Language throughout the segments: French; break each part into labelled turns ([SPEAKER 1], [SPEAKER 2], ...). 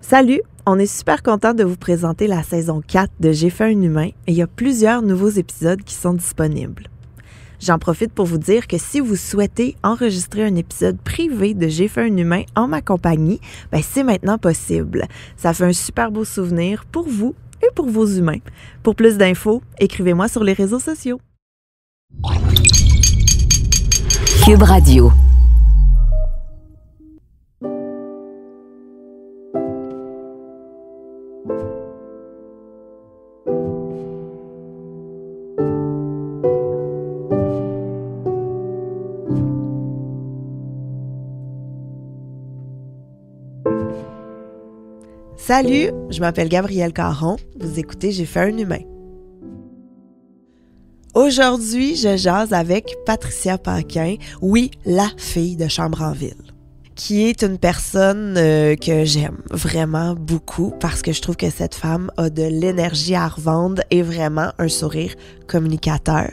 [SPEAKER 1] Salut! On est super content de vous présenter la saison 4 de J'ai fait un humain et il y a plusieurs nouveaux épisodes qui sont disponibles. J'en profite pour vous dire que si vous souhaitez enregistrer un épisode privé de J'ai fait un humain en ma compagnie, c'est maintenant possible. Ça fait un super beau souvenir pour vous et pour vos humains. Pour plus d'infos, écrivez-moi sur les réseaux sociaux.
[SPEAKER 2] Cube Radio.
[SPEAKER 1] Salut, je m'appelle Gabrielle Caron. Vous écoutez J'ai fait un humain. Aujourd'hui, je jase avec Patricia Paquin, oui, la fille de Chambre en ville, qui est une personne que j'aime vraiment beaucoup parce que je trouve que cette femme a de l'énergie à revendre et vraiment un sourire communicateur.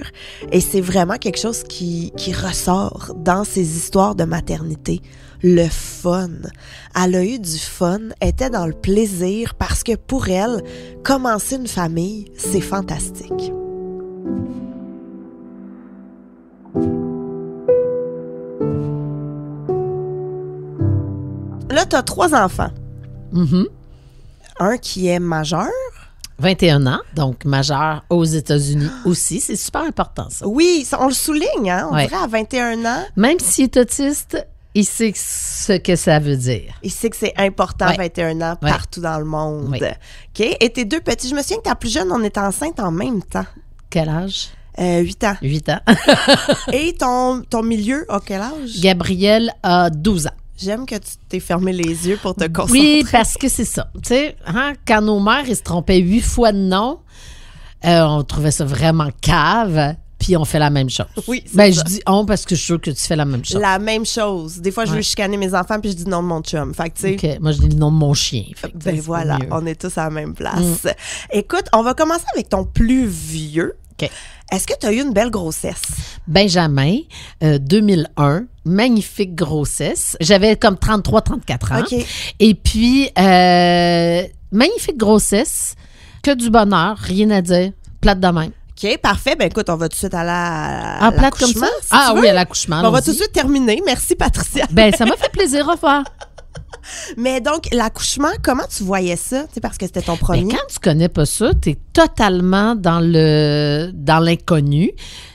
[SPEAKER 1] Et c'est vraiment quelque chose qui ressort dans ses histoires de maternité. Le fun. Elle a eu du fun, était dans le plaisir parce que pour elle, commencer une famille, c'est fantastique. Là, tu as 3 enfants.
[SPEAKER 3] Mm-hmm.
[SPEAKER 1] Un qui est majeur.
[SPEAKER 3] 21 ans, donc majeur aux États-Unis aussi. C'est super important, ça.
[SPEAKER 1] Oui, on le souligne, hein? On
[SPEAKER 3] Ouais.
[SPEAKER 1] dirait à 21 ans.
[SPEAKER 3] Même s'il est autiste, il sait ce que ça veut dire.
[SPEAKER 1] Il sait que c'est important,
[SPEAKER 3] Ouais.
[SPEAKER 1] 21 ans,
[SPEAKER 3] Ouais.
[SPEAKER 1] partout dans le monde.
[SPEAKER 3] Oui.
[SPEAKER 1] OK? Et tes 2 petits, je me souviens que ta plus jeune, on était enceinte en même temps.
[SPEAKER 3] Quel âge?
[SPEAKER 1] 8 ans.
[SPEAKER 3] 8 ans.
[SPEAKER 1] Et ton milieu, à quel âge?
[SPEAKER 3] Gabrielle a 12 ans.
[SPEAKER 1] J'aime que tu t'es fermé les yeux pour te concentrer.
[SPEAKER 3] Oui, parce que c'est ça. Tu sais, quand nos mères, ils se trompaient 8 fois de nom, on trouvait ça vraiment cave, puis on fait la même chose.
[SPEAKER 1] Oui, c'est ça.
[SPEAKER 3] Je dis on parce que je suis sûre que tu fais la même chose.
[SPEAKER 1] La même chose. Des fois, je veux
[SPEAKER 3] Ouais.
[SPEAKER 1] chicaner mes enfants puis je dis le nom de mon chum. Fait que, tu sais,
[SPEAKER 3] OK, moi, je dis le nom de mon chien. Fait que, c'est
[SPEAKER 1] voilà,
[SPEAKER 3] mieux.
[SPEAKER 1] on est tous à la même place. Écoute, on va commencer avec ton plus vieux.
[SPEAKER 3] OK.
[SPEAKER 1] Est-ce que tu as eu une belle grossesse?
[SPEAKER 3] Benjamin, 2001, magnifique grossesse. J'avais comme 33-34 ans.
[SPEAKER 1] OK.
[SPEAKER 3] Et puis, magnifique grossesse, que du bonheur, rien à dire, plate de même.
[SPEAKER 1] OK, parfait. Ben écoute, on va tout de suite aller à
[SPEAKER 3] En plate comme ça?
[SPEAKER 1] si tu veux.
[SPEAKER 3] Oui, à l'accouchement.
[SPEAKER 1] On va
[SPEAKER 3] allons-y.
[SPEAKER 1] tout de suite terminer. Merci, Patricia.
[SPEAKER 3] Ça m'a fait plaisir à faire.
[SPEAKER 1] Mais donc, l'accouchement, comment tu voyais ça? Tu sais, parce que c'était ton premier.
[SPEAKER 3] Mais quand tu connais pas ça, tu es totalement dans l'inconnu.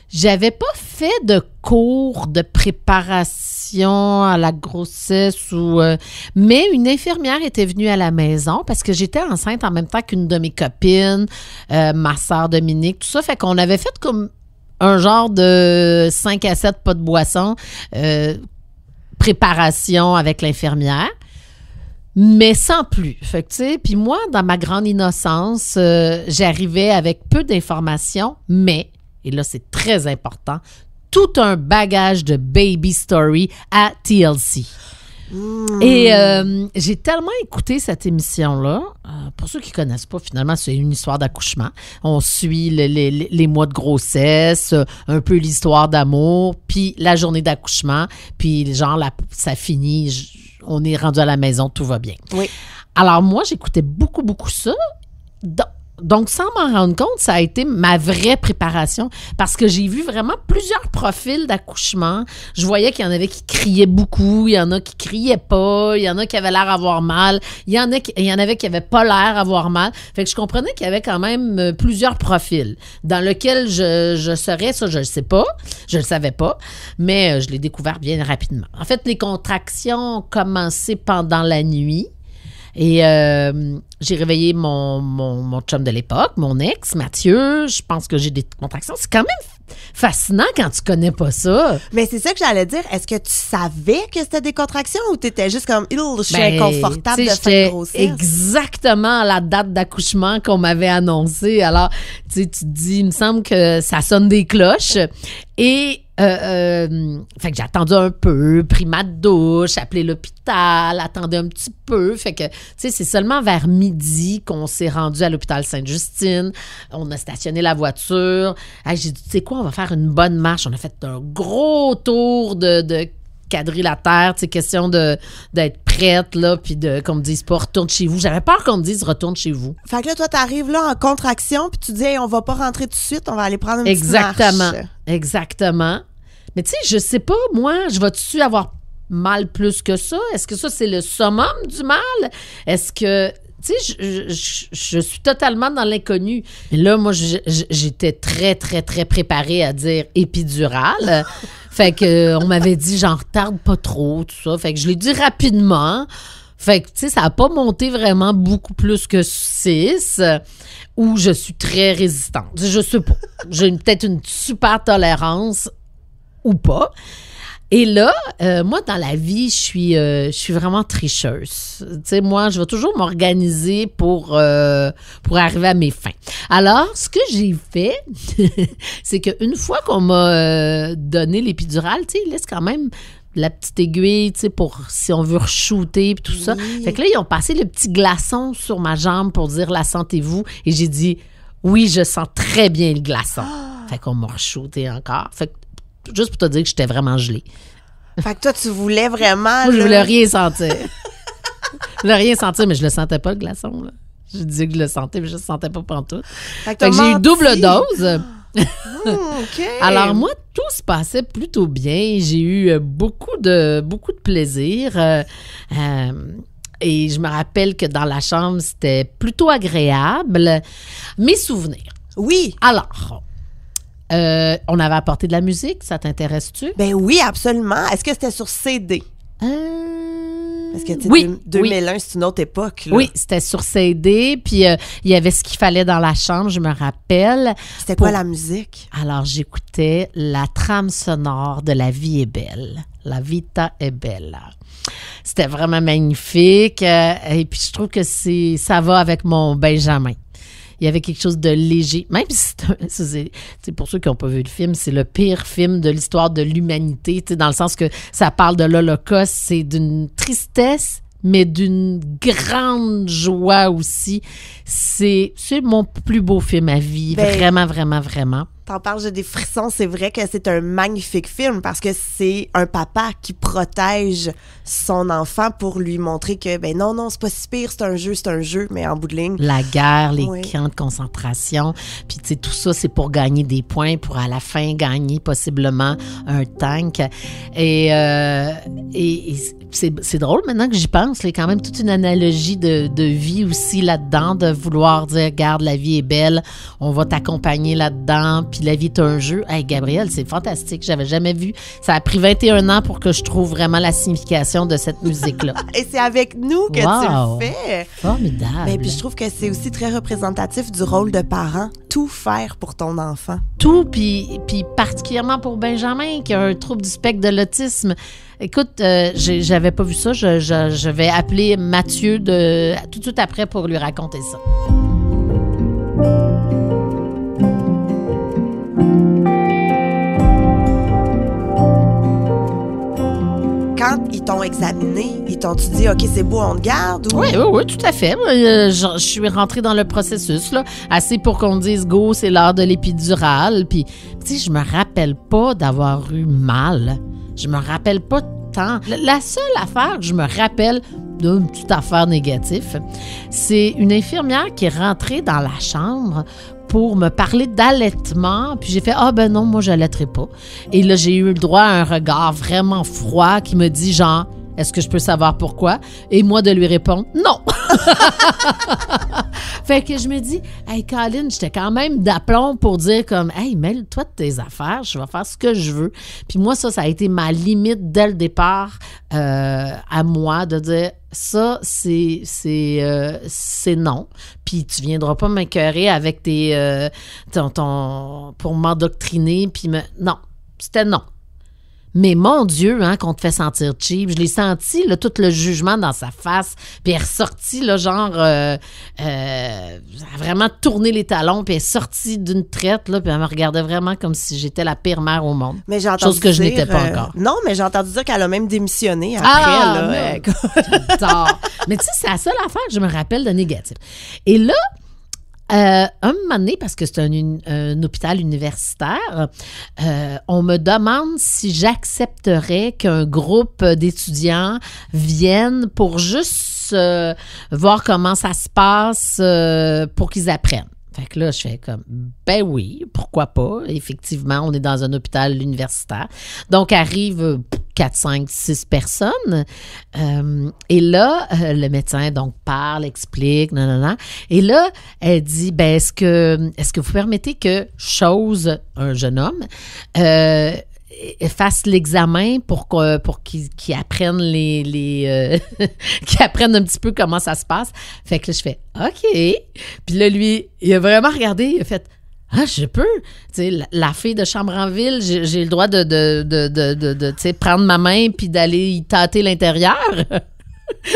[SPEAKER 3] J'avais pas fait de cours de préparation à la grossesse mais une infirmière était venue à la maison parce que j'étais enceinte en même temps qu'une de mes copines, ma sœur Dominique, tout ça. Fait qu'on avait fait comme un genre de 5 à 7 pas de boisson, préparation avec l'infirmière. Mais sans plus. Fait que, tu sais, puis moi, dans ma grande innocence, j'arrivais avec peu d'informations, mais, et là, c'est très important, tout un bagage de baby story à TLC. Et j'ai tellement écouté cette émission-là. Pour ceux qui ne connaissent pas, finalement, c'est une histoire d'accouchement. On suit les mois de grossesse, un peu l'histoire d'amour, puis la journée d'accouchement, puis genre, ça finit, on est rendu à la maison, tout va bien.
[SPEAKER 1] Oui.
[SPEAKER 3] Alors moi, j'écoutais beaucoup, beaucoup ça. Donc, sans m'en rendre compte, ça a été ma vraie préparation parce que j'ai vu vraiment plusieurs profils d'accouchement. Je voyais qu'il y en avait qui criaient beaucoup, il y en a qui criaient pas, il y en a qui avaient l'air d'avoir mal, il y en avait qui avaient pas l'air d'avoir mal. Fait que je comprenais qu'il y avait quand même plusieurs profils dans lesquels je serais, ça je le sais pas, je le savais pas, mais je l'ai découvert bien rapidement. En fait, les contractions ont commencé pendant la nuit. Et j'ai réveillé mon chum de l'époque, mon ex, Mathieu. Je pense que j'ai des contractions. C'est quand même fascinant quand tu connais pas ça.
[SPEAKER 1] Mais c'est ça que j'allais dire. Est-ce que tu savais que c'était des contractions ou t'étais juste comme, je suis inconfortable de faire une grossesse?
[SPEAKER 3] Exactement à la date d'accouchement qu'on m'avait annoncée. Alors, tu te dis, il me semble que ça sonne des cloches. Et fait que j'ai attendu un peu, pris ma douche, appelé l'hôpital, attendé un petit peu. Fait que, tu sais, c'est seulement vers midi qu'on s'est rendu à l'hôpital Sainte-Justine. On a stationné la voiture. J'ai dit, tu sais quoi, on va faire une bonne marche. On a fait un gros tour de quadrilatère, tu sais, question d'être prête, là, puis qu'on me dise pas « retourne chez vous ». J'avais peur qu'on me dise « retourne chez vous ».
[SPEAKER 1] Fait que là, toi, t'arrives là en contraction, puis tu dis hey, « on va pas rentrer tout de suite, on va aller prendre une petite marche ».
[SPEAKER 3] Exactement. Mais tu sais, je sais pas, moi, je vais-tu avoir mal plus que ça? Est-ce que ça, c'est le summum du mal? Est-ce que... Tu sais, je suis totalement dans l'inconnu. Et là, moi, j'étais très, très, très préparée à dire épidurale. Fait que on m'avait dit, j'en retarde pas trop, tout ça. Fait que je l'ai dit rapidement. Fait que, tu sais, ça n'a pas monté vraiment beaucoup plus que 6, où je suis très résistante. Je sais pas. J'ai peut-être une super tolérance ou pas. Et là, moi, dans la vie, je suis vraiment tricheuse. Tu sais, moi, je vais toujours m'organiser pour arriver à mes fins. Alors, ce que j'ai fait, c'est qu'une fois qu'on m'a donné l'épidurale, tu sais, il laisse quand même la petite aiguille, tu sais, pour si on veut re-shooter et tout ça. Fait que là, ils ont passé le petit glaçon sur ma jambe pour dire « la sentez-vous » et j'ai dit « oui, je sens très bien le glaçon ». Fait qu'on m'a re-shooté encore. Fait que juste pour te dire que j'étais vraiment gelée.
[SPEAKER 1] Fait que toi, tu voulais vraiment...
[SPEAKER 3] Moi, je voulais rien sentir. Je voulais rien sentir, mais je le sentais pas, le glaçon. Là. Je disais que je le sentais, mais je le sentais pas pantoute. Fait que j'ai eu double dose.
[SPEAKER 1] OK.
[SPEAKER 3] Alors, moi, tout se passait plutôt bien. J'ai eu beaucoup de plaisir. Et je me rappelle que dans la chambre, c'était plutôt agréable. Mes souvenirs.
[SPEAKER 1] Oui.
[SPEAKER 3] Alors... on avait apporté de la musique, ça t'intéresse-tu?
[SPEAKER 1] Ben oui, absolument. Est-ce que c'était sur CD? Parce que, tu sais,
[SPEAKER 3] oui,
[SPEAKER 1] 2001, c'est une autre époque. Là.
[SPEAKER 3] Oui, c'était sur CD, puis il y avait ce qu'il fallait dans la chambre, je me rappelle.
[SPEAKER 1] C'était quoi la musique?
[SPEAKER 3] Alors, j'écoutais la trame sonore de La vie est belle. La vita est belle. C'était vraiment magnifique. Et puis, je trouve que ça va avec mon Benjamin. Il y avait quelque chose de léger. Même si c'est pour ceux qui n'ont pas vu le film, c'est le pire film de l'histoire de l'humanité, dans le sens que ça parle de l'Holocauste. C'est d'une tristesse, mais d'une grande joie aussi. C'est mon plus beau film à vie. Ben, vraiment, vraiment, vraiment.
[SPEAKER 1] T'en parles, j'ai des frissons. C'est vrai que c'est un magnifique film parce que c'est un papa qui protège son enfant pour lui montrer que, ben non, c'est pas si pire, c'est un jeu, mais en bout de ligne.
[SPEAKER 3] La guerre, les camps de concentration, puis tu sais, tout ça, c'est pour gagner des points, pour à la fin gagner possiblement un tank. Et c'est drôle maintenant que j'y pense, il y a quand même toute une analogie de vie aussi là-dedans, de vouloir dire, regarde, la vie est belle, on va t'accompagner là-dedans, puis la vie est un jeu. Hey, Gabrielle, c'est fantastique. J'avais jamais vu. Ça a pris 21 ans pour que je trouve vraiment la signification de cette musique-là.
[SPEAKER 1] Et c'est avec nous que tu le fais.
[SPEAKER 3] Formidable.
[SPEAKER 1] Ben, puis je trouve que c'est aussi très représentatif du rôle de parent. Tout faire pour ton enfant.
[SPEAKER 3] Tout, puis particulièrement pour Benjamin, qui a un trouble du spectre de l'autisme. Écoute, j'avais pas vu ça. Je vais appeler Mathieu tout de suite après pour lui raconter ça.
[SPEAKER 1] Quand ils t'ont examiné, ils t'ont dit « OK, c'est beau, on te garde? » ou...
[SPEAKER 3] Oui, tout à fait. Je suis rentrée dans le processus, là, assez pour qu'on me dise « Go, c'est l'heure de l'épidurale. » Puis, tu sais, je me rappelle pas d'avoir eu mal. Je me rappelle pas tant. La seule affaire que je me rappelle d'une petite affaire négative, c'est une infirmière qui est rentrée dans la chambre pour me parler d'allaitement. Puis j'ai fait « Ah ben non, moi, j'allaiterai pas. » Et là, j'ai eu le droit à un regard vraiment froid qui me dit genre « Est-ce que je peux savoir pourquoi? » Et moi, de lui répondre « Non! » Fait que je me dis « Hey, Colin, j'étais quand même d'aplomb pour dire comme « Hey, mêle-toi de tes affaires, je vais faire ce que je veux. » Puis moi, ça a été ma limite dès le départ à moi de dire « Ça, c'est non. Puis tu viendras pas m'écœurer avec pour m'endoctriner. Puis non, c'était non. » Mais mon Dieu, hein, qu'on te fait sentir cheap. Je l'ai senti, là, tout le jugement dans sa face. Puis elle est ressortie, là, genre, elle a vraiment tourné les talons, puis elle est sortie d'une traite, là, puis elle me regardait vraiment comme si j'étais la pire mère au monde.
[SPEAKER 1] Mais j'ai entendu
[SPEAKER 3] chose que je n'étais pas encore.
[SPEAKER 1] Non, mais j'ai entendu dire qu'elle a même démissionné après, là.
[SPEAKER 3] Mais tu sais, c'est la seule affaire que je me rappelle de négatif. Et là, Un moment donné, parce que c'est un hôpital universitaire, on me demande si j'accepterais qu'un groupe d'étudiants vienne pour juste voir comment ça se passe pour qu'ils apprennent. Fait que là, je fais comme, ben oui, pourquoi pas? Effectivement, on est dans un hôpital universitaire. Donc, arrivent 4, 5, 6 personnes. Et là, le médecin, donc, parle, explique, nanana. Et là, elle dit, ben, est-ce que vous permettez que Chose, un jeune homme, fasse l'examen pour qu'ils apprennent qu'ils apprennent un petit peu comment ça se passe. Fait que là, je fais OK. Puis là, lui, il a vraiment regardé, il a fait je peux. Tu sais, la fille de chambre en ville, j'ai le droit de tu sais, prendre ma main puis d'aller y tâter l'intérieur.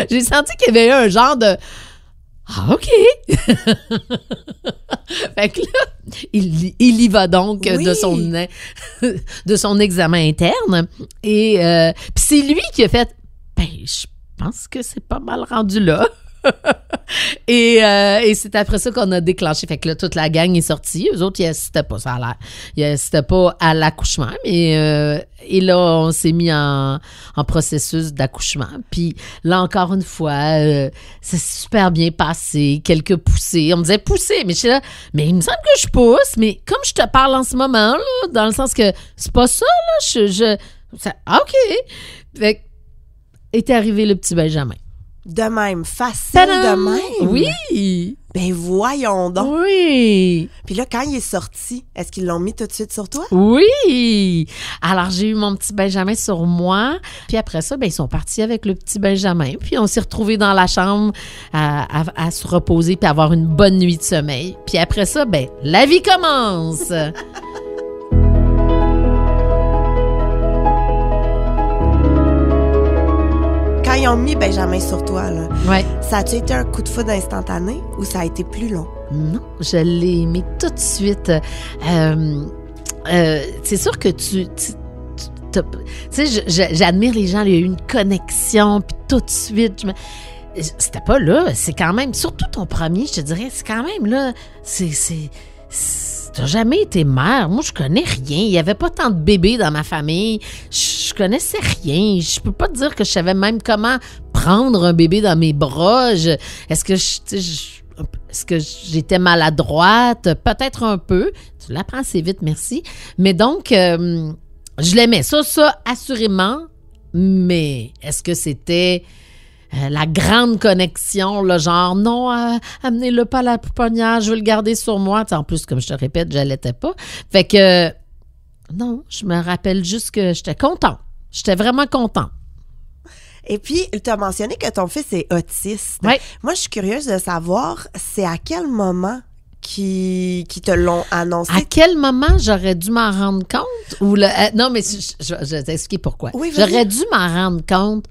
[SPEAKER 3] J'ai senti qu'il y avait eu un genre de OK. Fait que là, il y va donc de son examen interne. Et puis c'est lui qui a fait, ben, je pense que c'est pas mal rendu là. Et c'est après ça qu'on a déclenché. Fait que là, toute la gang est sortie. Eux autres, ils n'assistaient pas, ça a l'air. Ils n'assistaient pas à l'accouchement. Mais, et là, on s'est mis en processus d'accouchement. Puis là, encore une fois, c'est super bien passé. Quelques poussées. On me disait pousser, mais je suis là, mais il me semble que je pousse. Mais comme je te parle en ce moment, là, dans le sens que c'est pas ça, là, OK. Fait que est arrivé le petit Benjamin.
[SPEAKER 1] De même, facile de même.
[SPEAKER 3] Oui.
[SPEAKER 1] Ben voyons donc.
[SPEAKER 3] Oui.
[SPEAKER 1] Puis là, quand il est sorti, est-ce qu'ils l'ont mis tout de suite sur toi?
[SPEAKER 3] Oui. Alors, j'ai eu mon petit Benjamin sur moi. Puis après ça, ben ils sont partis avec le petit Benjamin. Puis on s'est retrouvés dans la chambre à se reposer puis avoir une bonne nuit de sommeil. Puis après ça, ben la vie commence.
[SPEAKER 1] Quand ils ont mis Benjamin sur toi, là,
[SPEAKER 3] ouais.
[SPEAKER 1] Ça a-tu été un coup de foudre instantané ou ça a été plus long?
[SPEAKER 3] Non, je l'ai aimé tout de suite. C'est sûr que tu sais, j'admire les gens, il y a eu une connexion, puis tout de suite, c'était pas là, c'est quand même, surtout ton premier, je te dirais, c'est quand même là, t'as jamais été mère. Moi, je connais rien. Il y avait pas tant de bébés dans ma famille. Je connaissais rien. Je peux pas te dire que je savais même comment prendre un bébé dans mes bras. Est-ce que j'étais maladroite? Peut-être un peu. Tu l'apprends assez vite, merci. Mais donc, je l'aimais. Ça, assurément. Mais est-ce que c'était la grande connexion, le genre, non, amenez-le pas à la pouponnière, je veux le garder sur moi. T'sais, en plus, comme je te répète, je l'allaitais pas. Fait que, non, je me rappelle juste que j'étais contente. J'étais vraiment contente.
[SPEAKER 1] Et puis, tu as mentionné que ton fils est autiste.
[SPEAKER 3] Ouais.
[SPEAKER 1] Moi, je suis curieuse de savoir, c'est à quel moment qui te l'ont annoncé?
[SPEAKER 3] À quel moment j'aurais dû m'en rendre compte? Ou non, mais je vais t'expliquer pourquoi.
[SPEAKER 1] Oui,
[SPEAKER 3] j'aurais dû m'en rendre compte.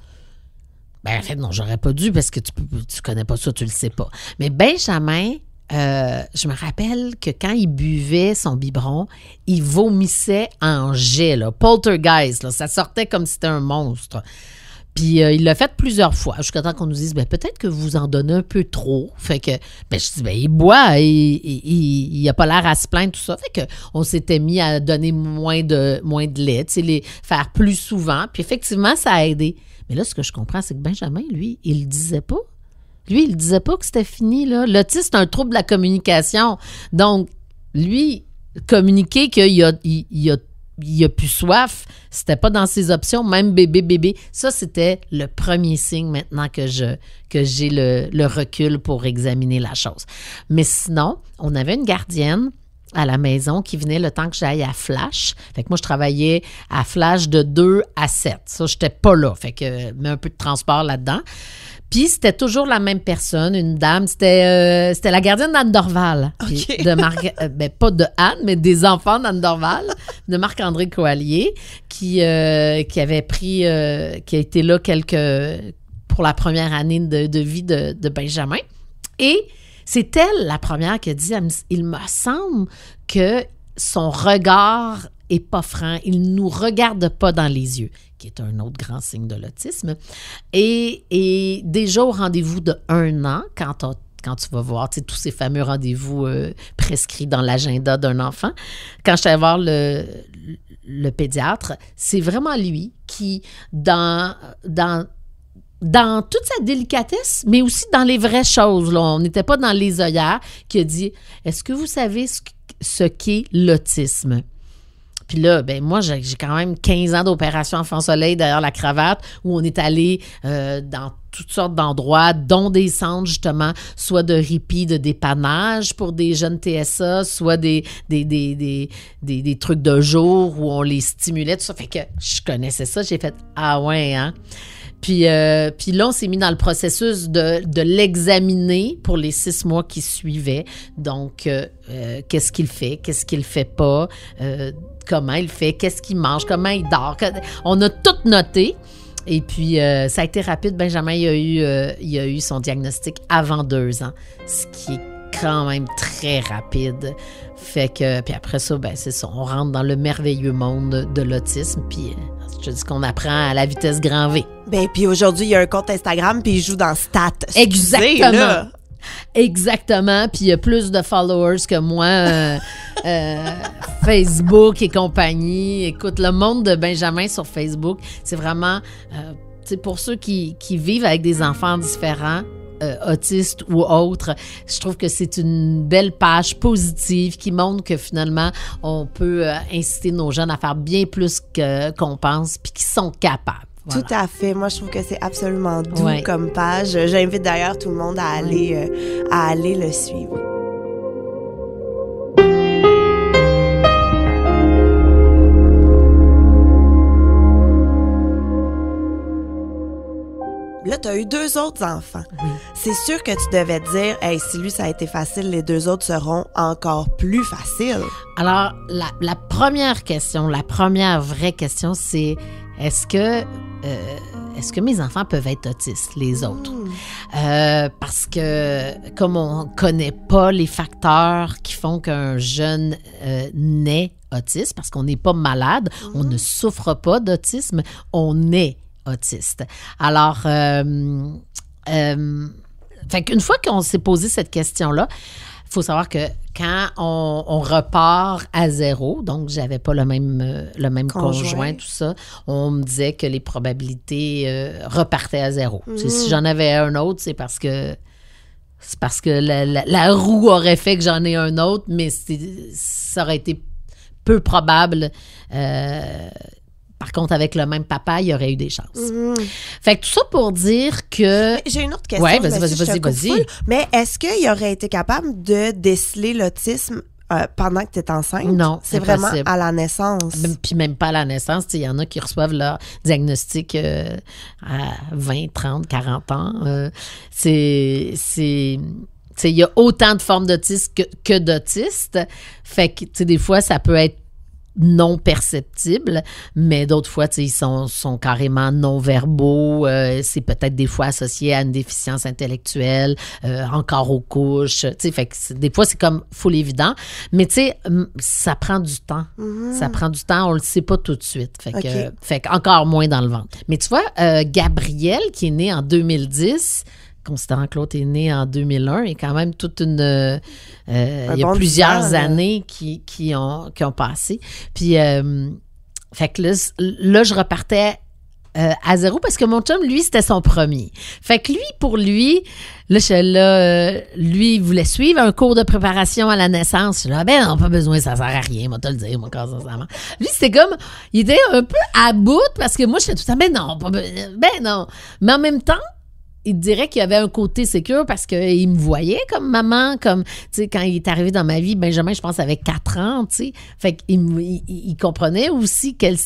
[SPEAKER 3] Ben, en fait, non, j'aurais pas dû parce que tu connais pas ça, tu le sais pas. Mais Benjamin, je me rappelle que quand il buvait son biberon, il vomissait en jet, là, poltergeist, là, ça sortait comme si c'était un monstre. Puis il l'a fait plusieurs fois, jusqu'à temps qu'on nous dise, ben peut-être que vous en donnez un peu trop. Fait que, ben je dis, ben il boit, il a pas l'air à se plaindre, tout ça. Fait que on s'était mis à donner moins de lait, tu sais, les faire plus souvent. Puis effectivement, ça a aidé. Mais là, ce que je comprends, c'est que Benjamin, lui, il le disait pas. Lui, il le disait pas que c'était fini, là. L'autisme, c'est un trouble de la communication. Donc, lui, communiquer qu'il a plus soif, c'était pas dans ses options, même bébé. Ça, c'était le premier signe maintenant que j'ai le recul pour examiner la chose. Mais sinon, on avait une gardienne à la maison qui venait le temps que j'aille à Flash. Fait que moi, je travaillais à Flash de 2 à 7. Ça, j'étais pas là. Fait que, mets un peu de transport là-dedans. Puis, c'était toujours la même personne, une dame. C'était la gardienne d'Anne Dorval.
[SPEAKER 1] Okay.
[SPEAKER 3] Ben, pas de Anne, mais des enfants d'Anne Dorval, de Marc-André Coallier, qui avait pris, qui a été là pour la première année de vie de Benjamin. Et c'est elle, la première, qui a dit, il me semble que son regard est pas franc. Il ne nous regarde pas dans les yeux, qui est un autre grand signe de l'autisme. Et déjà au rendez-vous de 1 an, quand quand tu vas voir tous ces fameux rendez-vous prescrits dans l'agenda d'un enfant. Quand je suis allée voir le pédiatre, c'est vraiment lui qui, dans toute sa délicatesse, mais aussi dans les vraies choses, là, on n'était pas dans les œillères, qui a dit « Est-ce que vous savez ce qu'est l'autisme? » Puis là, ben moi, j'ai quand même 15 ans d'opération Enfant Soleil derrière la cravate, où on est allé dans toutes sortes d'endroits, dont des centres, justement, soit de répit, de dépannage pour des jeunes TSA, soit des trucs de jour où on les stimulait, tout ça. Fait que je connaissais ça, j'ai fait « Ah ouais, hein? » Puis là, on s'est mis dans le processus de l'examiner pour les 6 mois qui suivaient. Donc, qu'est-ce qu'il fait pas, comment il fait, qu'est-ce qu'il mange, comment il dort. On a tout noté. Et puis, ça a été rapide. Benjamin, il a eu son diagnostic avant 2 ans, ce qui est quand même très rapide. Fait que, puis après ça, ben c'est ça, on rentre dans le merveilleux monde de l'autisme, puis je dis qu'on apprend à la vitesse grand V.
[SPEAKER 1] Ben, puis aujourd'hui, il y a un compte Instagram, puis il joue dans Stats.
[SPEAKER 3] Exactement.
[SPEAKER 1] Là.
[SPEAKER 3] Exactement, puis il y a plus de followers que moi, Facebook et compagnie. Écoute, le monde de Benjamin sur Facebook, c'est vraiment, pour ceux qui vivent avec des enfants différents, autistes ou autres, je trouve que c'est une belle page positive qui montre que finalement, on peut inciter nos jeunes à faire bien plus qu'on pense puis qu'ils sont capables. Voilà.
[SPEAKER 1] Tout à fait. Moi, je trouve que c'est absolument doux comme page. J'invite d'ailleurs tout le monde à aller le suivre. Là, tu as eu 2 autres enfants.
[SPEAKER 3] Oui.
[SPEAKER 1] C'est sûr que tu devais te dire, hey, si lui, ça a été facile, les 2 autres seront encore plus faciles.
[SPEAKER 3] Alors, la première question, la première vraie question, c'est est-ce que mes enfants peuvent être autistes, les autres? Parce que comme on ne connaît pas les facteurs qui font qu'un jeune naît autiste, parce qu'on n'est pas malade, on ne souffre pas d'autisme, on est autiste. Alors, fait qu'une fois qu'on s'est posé cette question-là, il faut savoir que quand on repart à 0, donc j'avais pas le même conjoint, tout ça, on me disait que les probabilités repartaient à 0. Si j'en avais un autre, c'est parce que la roue aurait fait que j'en ai un autre, mais ça aurait été peu probable. Par contre, avec le même papa, il y aurait eu des chances. Fait que tout ça pour dire que...
[SPEAKER 1] Mais j'ai une autre question.
[SPEAKER 3] Oui, vas-y.
[SPEAKER 1] Mais est-ce qu'il aurait été capable de déceler l'autisme pendant que tu es enceinte?
[SPEAKER 3] Non,
[SPEAKER 1] c'est vraiment à la naissance.
[SPEAKER 3] Puis même pas à la naissance. Il y en a qui reçoivent leur diagnostic à 20, 30, 40 ans. Il y a autant de formes d'autisme que d'autistes. Fait que, des fois, ça peut être non perceptibles, mais d'autres fois, ils sont carrément non-verbaux. C'est peut-être des fois associé à une déficience intellectuelle, encore aux couches. Fait que des fois, c'est comme full évident. Mais ça prend du temps. Ça prend du temps. On le sait pas tout de suite. Fait que encore moins dans le ventre. Mais tu vois, Gabriel, qui est né en 2010, considérant que l'autre est né en 2001, et quand même toute une... il y a plusieurs années qui ont passé. Puis, fait que là, je repartais à 0 parce que mon chum, lui, c'était son premier. Fait que pour lui, lui, il voulait suivre un cours de préparation à la naissance. Je suis là, ben non, pas besoin, ça sert à rien, moi, te le dire, moi, quand ça marche. Lui, c'était comme, il était un peu à bout parce que moi, j'étais tout le temps, ben non. Mais en même temps, il dirait qu'il y avait un côté sécure parce qu'il me voyait comme maman, comme, tu sais, quand il est arrivé dans ma vie, Benjamin, je pense, avait 4 ans, tu sais. Fait qu'il comprenait aussi quel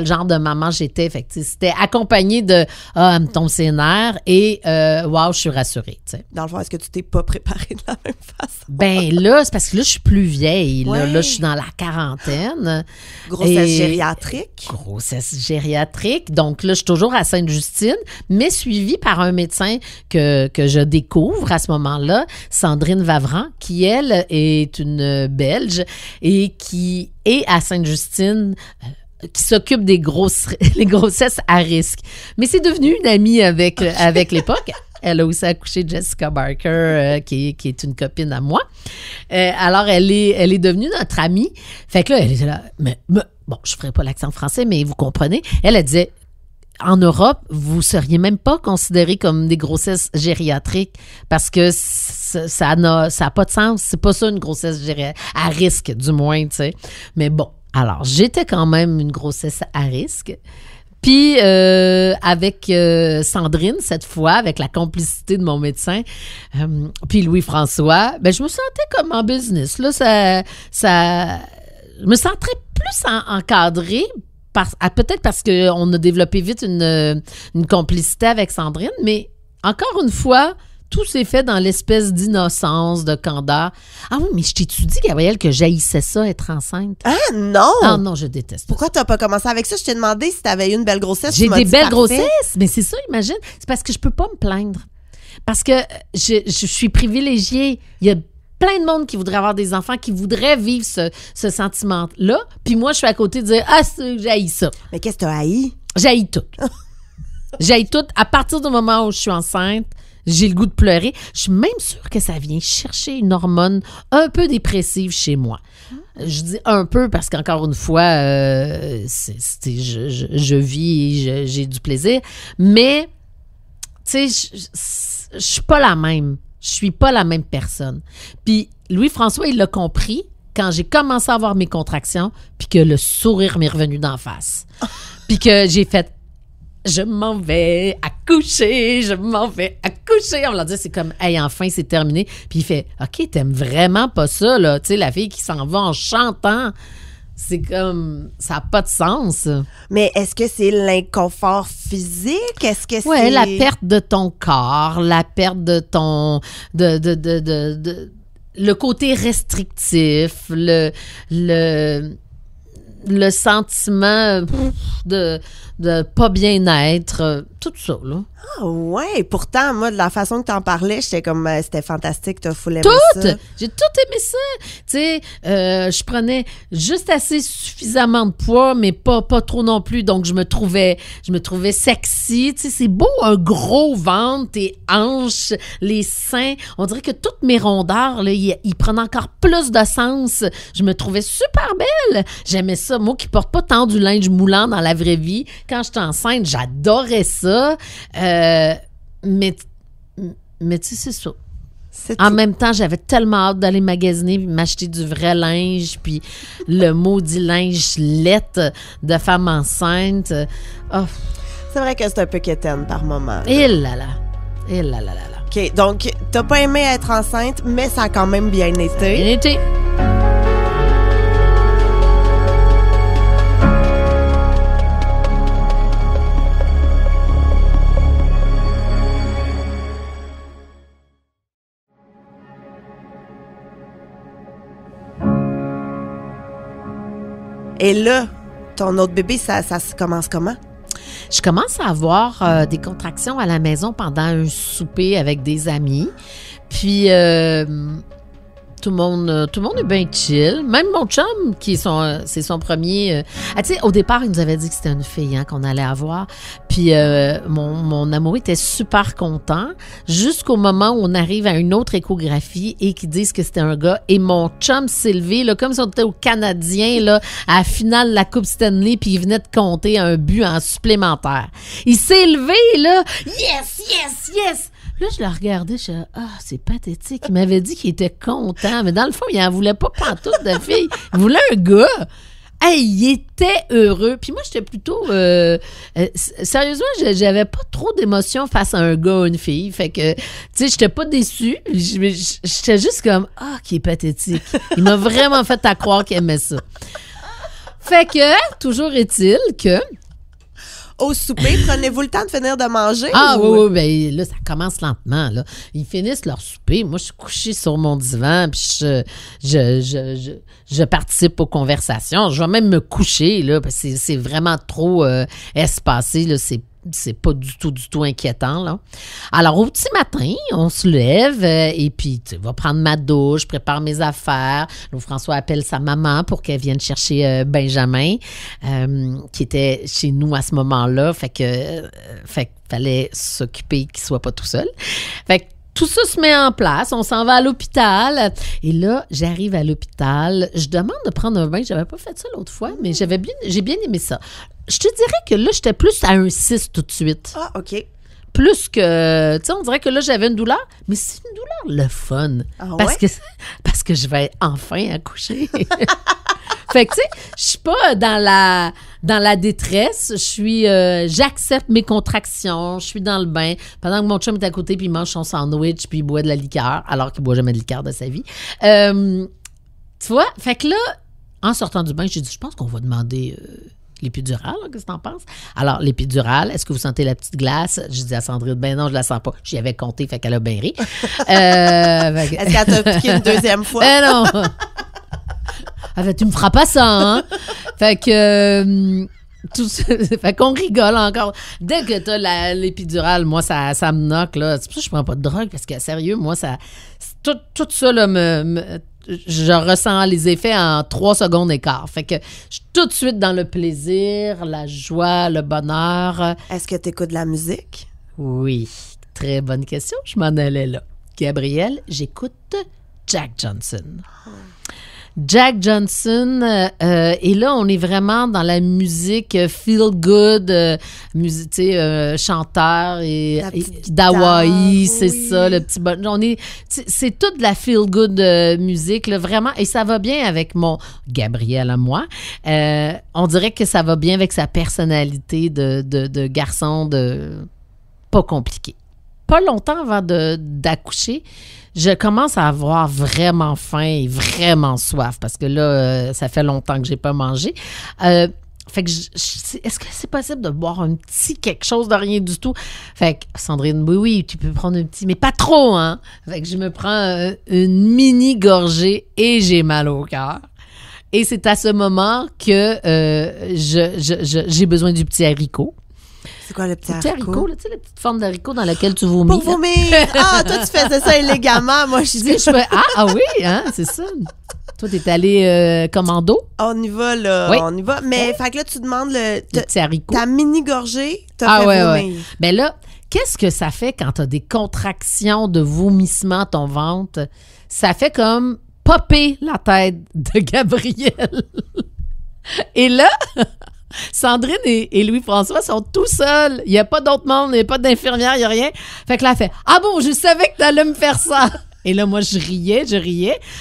[SPEAKER 3] genre de maman j'étais. Fait que, c'était accompagné de, elle me tombe ses nerfs et, wow, je suis rassurée, tu sais.
[SPEAKER 1] Dans le fond, est-ce que tu t'es pas préparée de la même façon?
[SPEAKER 3] Ben là, c'est parce que là, je suis plus vieille. Ouais. Là, je suis dans la quarantaine.
[SPEAKER 1] Grossesse gériatrique.
[SPEAKER 3] Grossesse gériatrique. Donc là, je suis toujours à Sainte-Justine, mais suivie par un médecin que je découvre à ce moment-là, Sandrine Vavran, qui, elle, est une Belge et qui est à Sainte-Justine, qui s'occupe les grossesses à risque. Mais c'est devenu une amie avec l'époque. Elle a aussi accouché Jessica Barker, qui est une copine à moi. Alors, elle est devenue notre amie. Fait que là, elle était là, mais bon, je ferai pas l'accent français, mais vous comprenez. Elle disait, en Europe, vous seriez même pas considérés comme des grossesses gériatriques parce que ça n'a pas de sens. C'est pas ça une grossesse à risque, du moins, tu sais. Mais bon, alors, j'étais quand même une grossesse à risque. Puis, avec Sandrine, cette fois, avec la complicité de mon médecin, puis Louis-François, ben, je me sentais comme en business. Là, je me sentais plus encadrée, peut-être parce qu'on a développé vite une complicité avec Sandrine, mais encore une fois, tout s'est fait dans l'espèce d'innocence, de candeur. Ah oui, mais je t'ai-tu dit, Gabrielle, que j'haïssais ça, être enceinte?
[SPEAKER 1] Ah non!
[SPEAKER 3] Ah non, je déteste.
[SPEAKER 1] Pourquoi t'as pas commencé avec ça? Je t'ai demandé si t'avais eu une belle grossesse.
[SPEAKER 3] J'ai des belles grossesses, mais c'est ça, imagine. C'est parce que je peux pas me plaindre. Parce que je suis privilégiée. Il y a plein de monde qui voudrait avoir des enfants, qui voudrait vivre ce sentiment-là. Puis moi, je suis à côté de dire « Ah, j'haïs ça. »
[SPEAKER 1] Mais qu'est-ce que t'as haï?
[SPEAKER 3] J'haïs tout. J'haïs tout. À partir du moment où je suis enceinte, j'ai le goût de pleurer. Je suis même sûre que ça vient chercher une hormone un peu dépressive chez moi. Je dis un peu parce qu'encore une fois, je vis et j'ai du plaisir. Mais, tu sais, je suis pas la même. Je suis pas la même personne. Puis Louis-François, il l'a compris quand j'ai commencé à avoir mes contractions puis que le sourire m'est revenu d'en face. Puis que j'ai fait « Je m'en vais accoucher, je m'en vais accoucher. » On l'a dit, c'est comme « Hey, enfin, c'est terminé. » Puis il fait « OK, t'aimes vraiment pas ça, là. Tu sais, la fille qui s'en va en chantant. » C'est comme, ça n'a pas de sens.
[SPEAKER 1] Mais est-ce que c'est l'inconfort physique? Est-ce que
[SPEAKER 3] ouais,
[SPEAKER 1] c'est...
[SPEAKER 3] la perte de ton corps, la perte de ton... le côté restrictif, le sentiment de pas bien-être, tout ça, là.
[SPEAKER 1] Ah ouais, pourtant, moi, de la façon que t'en parlais, j'étais comme, c'était fantastique, t'as full aimé ça.
[SPEAKER 3] J'ai tout aimé ça. Tu sais, je prenais juste assez suffisamment de poids, mais pas trop non plus. Donc, je me trouvais sexy. Tu sais, c'est beau, un gros ventre, tes hanches, les seins. On dirait que toutes mes rondeurs, là, ils prennent encore plus de sens. Je me trouvais super belle. J'aimais ça. Moi qui porte pas tant du linge moulant dans la vraie vie, quand j'étais enceinte, j'adorais ça. Mais tu sais, c'est ça. En même temps, j'avais tellement hâte d'aller magasiner puis m'acheter du vrai linge, puis le maudit linge lettre de femme enceinte. Oh.
[SPEAKER 1] C'est vrai que c'est un peu quétaine par moment.
[SPEAKER 3] Et là là. Et là là là là.
[SPEAKER 1] OK, donc, t'as pas aimé être enceinte, mais ça a quand même bien été.
[SPEAKER 3] Bien été.
[SPEAKER 1] Et là, ton autre bébé, ça se commence comment?
[SPEAKER 3] Je commence à avoir des contractions à la maison pendant un souper avec des amis. Puis, tout le monde est bien chill. Même mon chum, c'est son premier... tu sais, au départ, il nous avait dit que c'était une fille qu'on allait avoir. Puis mon amoureux était super content jusqu'au moment où on arrive à une autre échographie et qu'ils disent que c'était un gars. Et mon chum s'est levé, là, comme si on était au Canadien, là, à la finale de la Coupe Stanley, puis il venait de compter un but en supplémentaire. Il s'est levé, là. Yes, yes, yes! Là, je le regardais, je disais, c'est pathétique. Il m'avait dit qu'il était content, mais dans le fond, il n'en voulait pas pantoute de fille. Il voulait un gars. Hey, il était heureux. Puis moi, j'étais plutôt... sérieusement, j'avais pas trop d'émotions face à un gars ou une fille. Fait que, tu sais, j'étais pas déçue. J'étais juste comme, qui est pathétique. Il m'a vraiment fait à croire qu'il aimait ça. Fait que, toujours est-il que...
[SPEAKER 1] Au souper, prenez-vous le temps de finir de manger?
[SPEAKER 3] Oui, ben là, ça commence lentement, là. Ils finissent leur souper. Moi, je suis couchée sur mon divan, puis je participe aux conversations. Je vais même me coucher, là, parce que c'est vraiment trop espacé, là. c'est pas du tout inquiétant, là. Alors, au petit matin, on se lève et puis, tu vas prendre ma douche, prépare mes affaires. Là, François appelle sa maman pour qu'elle vienne chercher Benjamin, qui était chez nous à ce moment-là. Fait que fallait s'occuper qu'il soit pas tout seul. Fait que tout ça se met en place. On s'en va à l'hôpital. Et là, j'arrive à l'hôpital. Je demande de prendre un bain. J'avais pas fait ça l'autre fois, mais j'ai bien aimé ça. Je te dirais que là, j'étais plus à un 6 tout de suite.
[SPEAKER 1] Ah, OK.
[SPEAKER 3] Plus que, tu sais, on dirait que là, j'avais une douleur, mais c'est une douleur le fun.
[SPEAKER 1] Ah
[SPEAKER 3] parce que je vais enfin accoucher. Fait que, tu sais, je suis pas dans la détresse. J'accepte mes contractions. Je suis dans le bain. Pendant que mon chum est à côté, puis il mange son sandwich, puis il boit de la liqueur, alors qu'il boit jamais de liqueur de sa vie. Tu vois? Fait que là, en sortant du bain, j'ai dit, je pense qu'on va demander l'épidural, qu'est-ce que t'en penses? Alors, l'épidural, est-ce que vous sentez la petite glace? Je dis à Sandrine, ben non, je la sens pas. J'y avais compté, fait qu'elle a bien ri.
[SPEAKER 1] Est-ce qu'elle t'a piqué une deuxième fois?
[SPEAKER 3] Ben non! Elle fait, tu me feras pas ça, hein? Fait que... fait qu'on rigole encore. Dès que t'as l'épidural, moi, ça me knock, là. C'est pour ça que je prends pas de drogue, parce que, sérieux, moi, ça... Tout ça, là, je ressens les effets en 3 secondes et quart. Fait que je suis tout de suite dans le plaisir, la joie, le bonheur.
[SPEAKER 1] Est-ce que tu écoutes de la musique?
[SPEAKER 3] Oui. Très bonne question. Je m'en allais là. Gabrielle, j'écoute Jack Johnson. Jack Johnson, et là, on est vraiment dans la musique feel good, musique, tu sais, chanteur et d'Hawaï, c'est ça, le petit bon. C'est toute la feel good musique, là, vraiment, et ça va bien avec mon Gabriel à moi. On dirait que ça va bien avec sa personnalité de garçon pas compliqué. Pas longtemps avant d'accoucher, je commence à avoir vraiment faim et vraiment soif parce que là, ça fait longtemps que j'ai pas mangé. Fait que est-ce que c'est possible de boire un petit quelque chose de rien du tout? Fait que Sandrine, oui, tu peux prendre un petit, mais pas trop, hein? Fait que je me prends une mini gorgée et j'ai mal au cœur. Et c'est à ce moment que j'ai besoin du petit haricot.
[SPEAKER 1] C'est quoi le petit
[SPEAKER 3] haricot? Tu sais, la petite forme d'haricot dans laquelle tu vomis.
[SPEAKER 1] Pour vomir! Ah, toi, tu faisais ça élégamment. Moi, je dis...
[SPEAKER 3] Ah oui, hein, c'est ça. Toi, t'es allé commando?
[SPEAKER 1] On y va, là.
[SPEAKER 3] Oui.
[SPEAKER 1] On y va. Mais, fait que là, tu demandes
[SPEAKER 3] le petit haricot.
[SPEAKER 1] Ta mini-gorgée t'a fait vomir. Ouais.
[SPEAKER 3] Ben là, qu'est-ce que ça fait quand t'as des contractions de vomissement à ton ventre? Ça fait comme popper la tête de Gabriel. Et là... Sandrine et Louis-François sont tout seuls. Il n'y a pas d'autre monde, il n'y a pas d'infirmière, il n'y a rien. Fait que là, elle fait « Ah bon, je savais que tu allais me faire ça! » Et là, moi, je riais.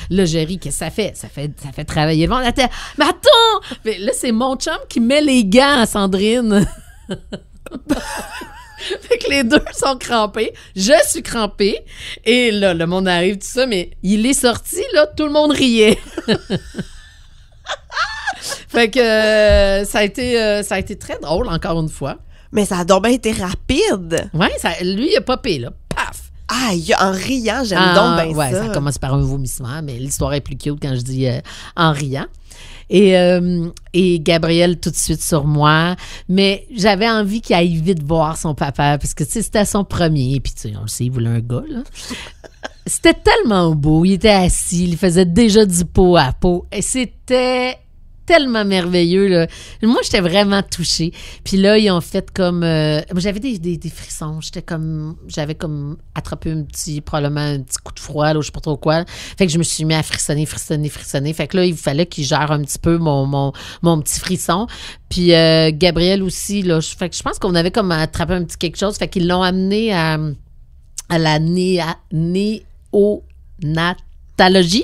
[SPEAKER 3] Là, je ris. Qu'est-ce que ça fait? Ça fait travailler le ventre. Elle était « Mais attends! » Mais là, c'est mon chum qui met les gants à Sandrine. Fait que les deux sont crampés. Je suis crampée. Et là, le monde arrive, tout ça, mais il est sorti, là, tout le monde riait. Fait que ça a été très drôle, encore une fois.
[SPEAKER 1] Mais ça a donc bien été rapide.
[SPEAKER 3] Oui, lui, il a popé, là. Paf!
[SPEAKER 1] Ah, en riant, j'aime donc bien
[SPEAKER 3] ouais,
[SPEAKER 1] ça.
[SPEAKER 3] Ça commence par un vomissement, mais l'histoire est plus cute quand je dis en riant. Et Gabriel tout de suite sur moi. Mais j'avais envie qu'il aille vite voir son papa, parce que, tu sais, c'était son premier. Puis, tu sais, on le sait, il voulait un gars, là. C'était tellement beau. Il était assis, il faisait déjà du pot à pot. Et c'était... tellement merveilleux, là. Moi, j'étais vraiment touchée. Puis là, ils ont fait comme... j'avais des frissons. J'avais comme attrapé probablement un petit coup de froid, là, je sais pas trop quoi. Fait que je me suis mis à frissonner. Fait que là, il fallait qu'il gère un petit peu mon petit frisson. Puis Gabriel aussi, là. Fait que je pense qu'on avait comme attrapé un petit quelque chose. Fait qu'ils l'ont amené à la néonatologie.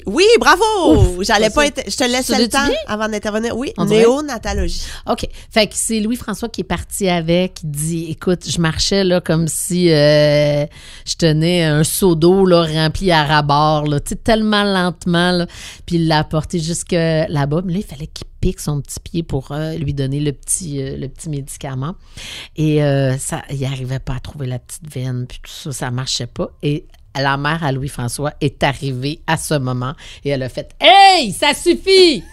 [SPEAKER 1] Oui, bravo!
[SPEAKER 3] Ouf,
[SPEAKER 1] je te laisse le temps avant d'intervenir. Oui, néonatologie.
[SPEAKER 3] OK. Fait que c'est Louis-François qui est parti avec. Il dit, écoute, je marchais là comme si je tenais un seau d'eau là, rempli à ras-bord, là, tu sais, tellement lentement. Là. Puis il l'a apporté jusque là-bas. Mais là, il fallait qu'il pique son petit pied pour lui donner le petit médicament. Et il n'arrivait pas à trouver la petite veine. Puis tout ça marchait pas. Et la mère à Louis-François est arrivée à ce moment et elle a fait « Hey, ça suffit!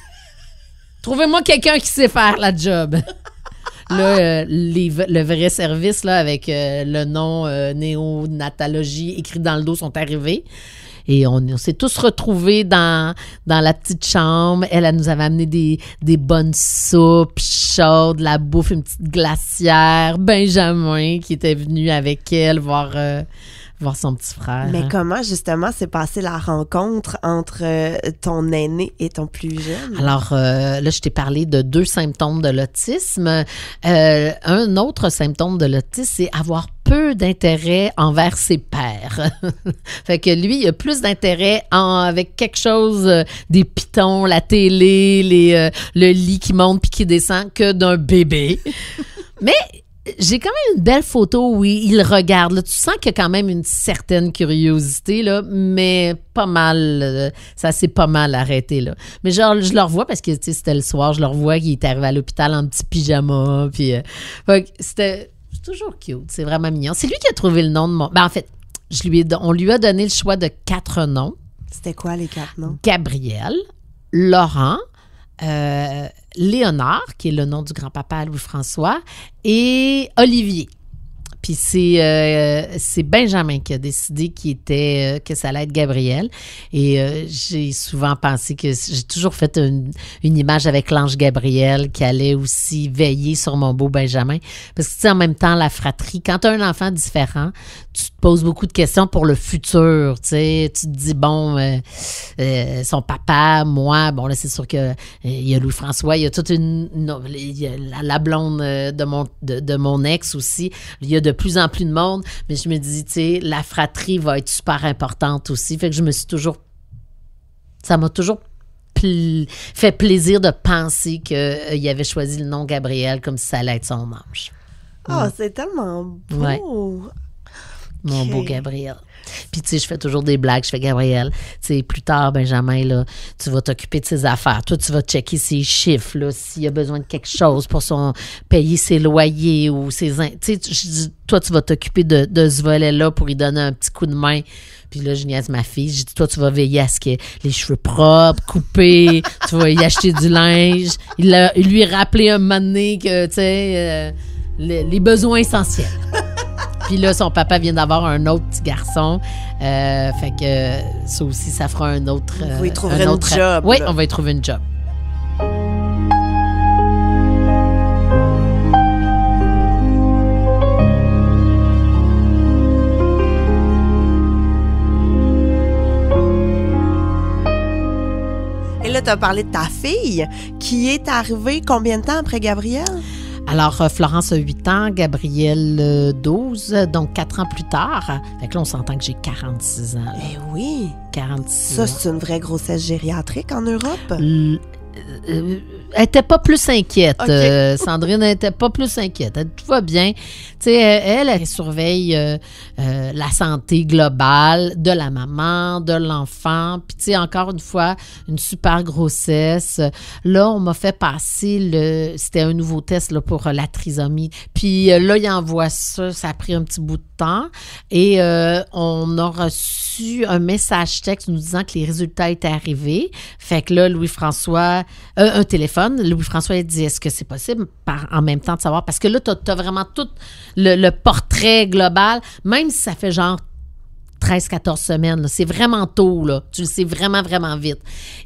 [SPEAKER 3] Trouvez-moi quelqu'un qui sait faire la job. » Là, le vrai service là, avec le nom néonatologie écrit dans le dos sont arrivés. Et on s'est tous retrouvés dans la petite chambre. Elle nous avait amené des bonnes soupes chaudes, la bouffe, une petite glacière. Benjamin qui était venu avec elle voir son petit frère.
[SPEAKER 1] Mais comment, justement, s'est passée la rencontre entre ton aîné et ton plus jeune?
[SPEAKER 3] Alors, là, je t'ai parlé de 2 symptômes de l'autisme. Un autre symptôme de l'autisme, c'est avoir peu d'intérêt envers ses pairs. Fait que lui, il a plus d'intérêt avec quelque chose, des pitons, la télé, le lit qui monte puis qui descend, que d'un bébé. Mais j'ai quand même une belle photo où il regarde. Là. Tu sens qu'il y a quand même une certaine curiosité, là, mais pas mal. Ça s'est pas mal arrêté. Là. Mais genre, je le revois parce que c'était le soir. Je le revois qu'il est arrivé à l'hôpital en petit pyjama. Puis, c'était toujours cute. C'est vraiment mignon. C'est lui qui a trouvé le nom de mon... Ben, en fait, on lui a donné le choix de 4 noms.
[SPEAKER 1] C'était quoi les 4 noms?
[SPEAKER 3] Gabriel, Laurent, Léonard, qui est le nom du grand-papa à Louis-François, et Olivier. Puis c'est Benjamin qui a décidé que ça allait être Gabriel. Et j'ai souvent pensé que j'ai toujours fait une image avec l'ange Gabriel qui allait aussi veiller sur mon beau Benjamin. Parce que tu sais, en même temps, la fratrie, quand tu as un enfant différent, tu te poses beaucoup de questions pour le futur. Tu sais, tu te dis, bon, son papa, moi, bon là, c'est sûr que il y a Louis-François, il y a toute il y a la blonde de mon ex aussi. Il y a de plus en plus de monde, mais je me dis, tu sais, la fratrie va être super importante aussi. Fait que ça m'a toujours fait plaisir de penser qu'il avait choisi le nom Gabriel comme si ça allait être son ange.
[SPEAKER 1] Oh, c'est tellement beau!
[SPEAKER 3] Ouais. Mon beau Gabriel. Puis, tu sais, je fais toujours des blagues. Je fais, Gabriel, tu sais, plus tard, Benjamin, là, tu vas t'occuper de ses affaires. Toi, tu vas checker ses chiffres, là, s'il a besoin de quelque chose pour payer ses loyers ou ses... Tu sais, toi, tu vas t'occuper de ce volet-là pour lui donner un petit coup de main. Puis là, je niaise ma fille. Je dis, toi, tu vas veiller à ce qu'il ait les cheveux propres, coupés. Tu vas y acheter du linge. Il lui a rappelé un moment donné que, tu sais, les besoins essentiels. Puis là, son papa vient d'avoir un autre petit garçon. Fait que ça aussi, ça fera un autre...
[SPEAKER 1] Vous y trouverez un job.
[SPEAKER 3] Oui,
[SPEAKER 1] là.
[SPEAKER 3] on va y trouver une job.
[SPEAKER 1] Et là, tu as parlé de ta fille qui est arrivée combien de temps après Gabriel?
[SPEAKER 3] Alors, Florence a 8 ans, Gabriel 12, donc 4 ans plus tard. Fait que là, on s'entend que j'ai 46 ans. Là.
[SPEAKER 1] Eh oui!
[SPEAKER 3] 46
[SPEAKER 1] Ça,
[SPEAKER 3] ans.
[SPEAKER 1] c'est une vraie grossesse gériatrique en Europe?
[SPEAKER 3] Elle n'était pas plus inquiète.
[SPEAKER 1] Okay.
[SPEAKER 3] Sandrine n'était pas plus inquiète. Tout va bien. Tu sais, elle surveille la santé globale de la maman, de l'enfant. Puis, tu sais, encore une fois, une super grossesse. Là, on m'a fait passer c'était un nouveau test là, pour la trisomie. Puis là, il envoie ça. Ça a pris un petit bout de temps. Et on a reçu un message texte nous disant que les résultats étaient arrivés. Fait que là, Louis-François... un téléphone. Louis-François, il dit, est-ce que c'est possible en même temps de savoir? Parce que là, tu as vraiment tout le portrait global, même si ça fait genre 13-14 semaines. Là, c'est vraiment tôt. Là. Tu le sais vraiment, vraiment vite.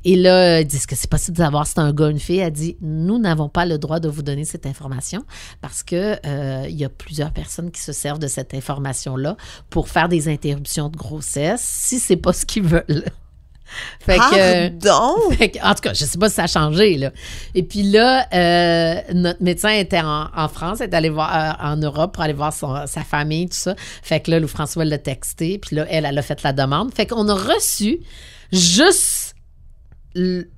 [SPEAKER 3] Et là, il dit, est-ce que c'est possible de savoir si c'est un gars ou une fille? Elle dit, nous n'avons pas le droit de vous donner cette information parce que il y a plusieurs personnes qui se servent de cette information-là pour faire des interruptions de grossesse si c'est pas ce qu'ils veulent. Fait que, en tout cas, je sais pas si ça a changé, là. Et puis là, notre médecin était en France, est allé voir en Europe pour aller voir sa famille, tout ça. Fait que là, Louis-François l'a texté, puis là, elle a fait la demande. Fait qu'on a reçu juste une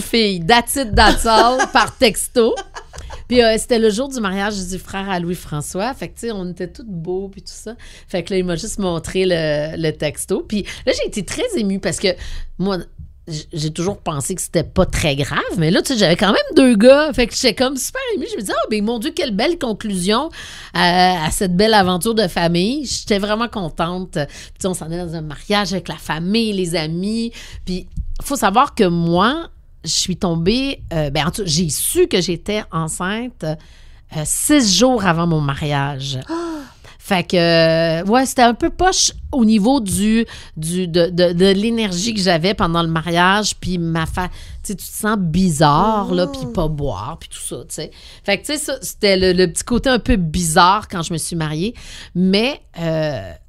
[SPEAKER 3] fille, that's it, that's all, par texto. Puis c'était le jour du mariage du frère à Louis-François. Fait que, tu sais, on était tous beaux puis tout ça. Fait que là, il m'a juste montré le texto. Puis là, j'ai été très émue parce que moi, j'ai toujours pensé que c'était pas très grave. Mais là, tu sais, j'avais quand même 2 gars. Fait que j'étais comme super émue. Je me disais, ben mon Dieu, quelle belle conclusion à cette belle aventure de famille. J'étais vraiment contente. Puis on s'en est dans un mariage avec la famille, les amis. Puis il faut savoir que moi... Je suis tombée, en tout cas, j'ai su que j'étais enceinte 6 jours avant mon mariage. Fait que, ouais, c'était un peu poche au niveau de l'énergie que j'avais pendant le mariage, puis tu sais, tu te sens bizarre, là, puis pas boire, puis tout ça, tu sais. Fait que, tu sais, ça, c'était le petit côté un peu bizarre quand je me suis mariée, mais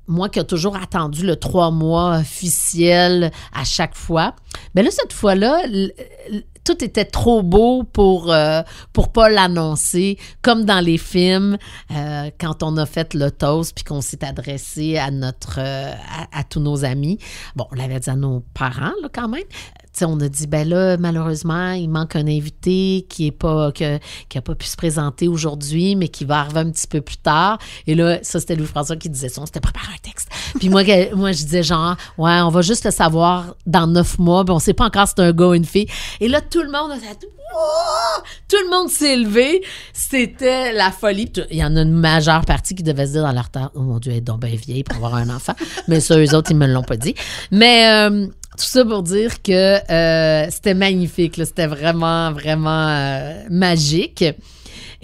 [SPEAKER 3] moi qui ai toujours attendu le 3 mois officiel à chaque fois, bien là, cette fois-là, tout était trop beau pour pas l'annoncer, comme dans les films, quand on a fait le toast puis qu'on s'est adressé à à tous nos amis. Bon, on l'avait dit à nos parents, là, quand même. T'sais, on a dit, ben là, malheureusement, il manque un invité qui a pas pu se présenter aujourd'hui, mais qui va arriver un petit peu plus tard. Et là, ça, c'était Louis-François qui disait ça. On s'était préparé un texte. Puis moi, je disais genre, ouais, on va juste le savoir dans 9 mois. Puis on sait pas encore si c'est un gars ou une fille. Et là, tout le monde a fait, wow! Tout le monde s'est levé. C'était la folie. Il y en a une majeure partie qui devait se dire dans leur temps, oh mon Dieu, elle est donc bien vieille pour avoir un enfant. Mais ça, eux autres, ils me l'ont pas dit. Mais tout ça pour dire que c'était magnifique. Là. C'était vraiment, vraiment magique.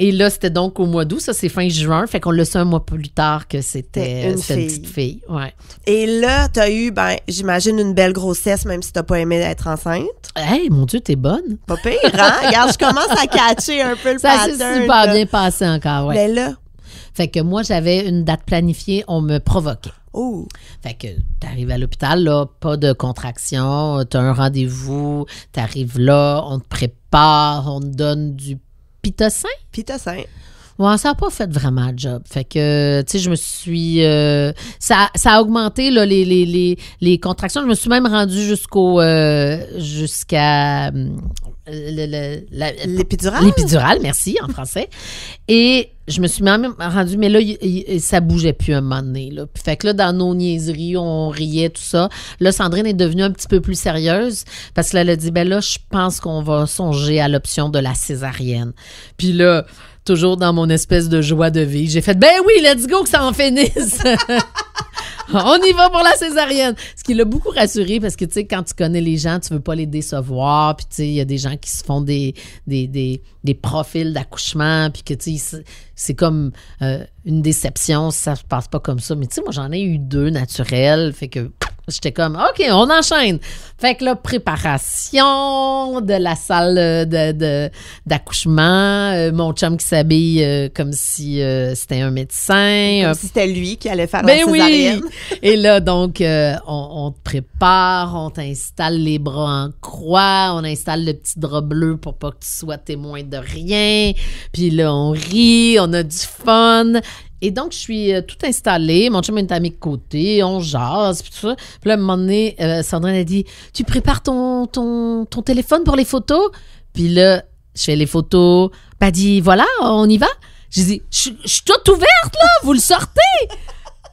[SPEAKER 3] Et là, c'était donc au mois d'août. Ça, c'est fin juin. Fait qu'on l'a su un mois plus tard que c'était une petite fille. Ouais.
[SPEAKER 1] Et là, t'as eu, j'imagine, une belle grossesse, même si t'as pas aimé être enceinte.
[SPEAKER 3] Hey, mon Dieu, t'es bonne.
[SPEAKER 1] Pas pire, hein? Regarde, je commence à catcher un peu le pattern.
[SPEAKER 3] Ça s'est super bien passé encore, ouais.
[SPEAKER 1] Mais là...
[SPEAKER 3] Fait que moi, j'avais une date planifiée. On me provoquait.
[SPEAKER 1] Oh.
[SPEAKER 3] Fait que t'arrives à l'hôpital, là, pas de contraction, t'as un rendez-vous, t'arrives là, on te prépare, on te donne du pitocin.
[SPEAKER 1] Pitocin.
[SPEAKER 3] Ouais, ça n'a pas fait vraiment le job. Fait que, tu sais, je me suis... ça a augmenté, là, les contractions. Je me suis même rendue jusqu'à...
[SPEAKER 1] L'épidurale?
[SPEAKER 3] L'épidurale, merci, en français. Et je me suis même rendue, mais là, ça bougeait plus un moment donné. Là. Fait que là, dans nos niaiseries, on riait, tout ça. Là, Sandrine est devenue un petit peu plus sérieuse parce qu'elle a dit, ben là, je pense qu'on va songer à l'option de la césarienne. Puis là, toujours dans mon espèce de joie de vie, j'ai fait, ben oui, let's go, que ça en finisse! On y va pour la césarienne. Ce qui l'a beaucoup rassuré parce que, tu sais, quand tu connais les gens, tu veux pas les décevoir. Puis, tu sais, il y a des gens qui se font des profils d'accouchement. Puis que, tu sais, c'est comme une déception si ça se passe pas comme ça. Mais, tu sais, moi, j'en ai eu 2 naturels. Fait que j'étais comme, OK, on enchaîne. Fait que là, préparation de la salle d'accouchement. Mon chum qui s'habille comme si c'était un médecin.
[SPEAKER 1] Comme si c'était lui qui allait faire la césarienne.
[SPEAKER 3] Oui. Et là, donc, on te prépare, on t'installe les bras en croix, on installe le petit drap bleu pour pas que tu sois témoin de rien. Puis là, on rit, on a du fun. Et donc, je suis tout installée. Mon chum est à mes côtés, on jase, puis tout ça. Puis là, à un moment donné, Sandrine a dit, « Tu prépares ton téléphone pour les photos? » Puis là, je fais les photos. Ben, elle dit, « Voilà, on y va? » J'ai dit, « Je suis toute ouverte, là, vous le sortez! »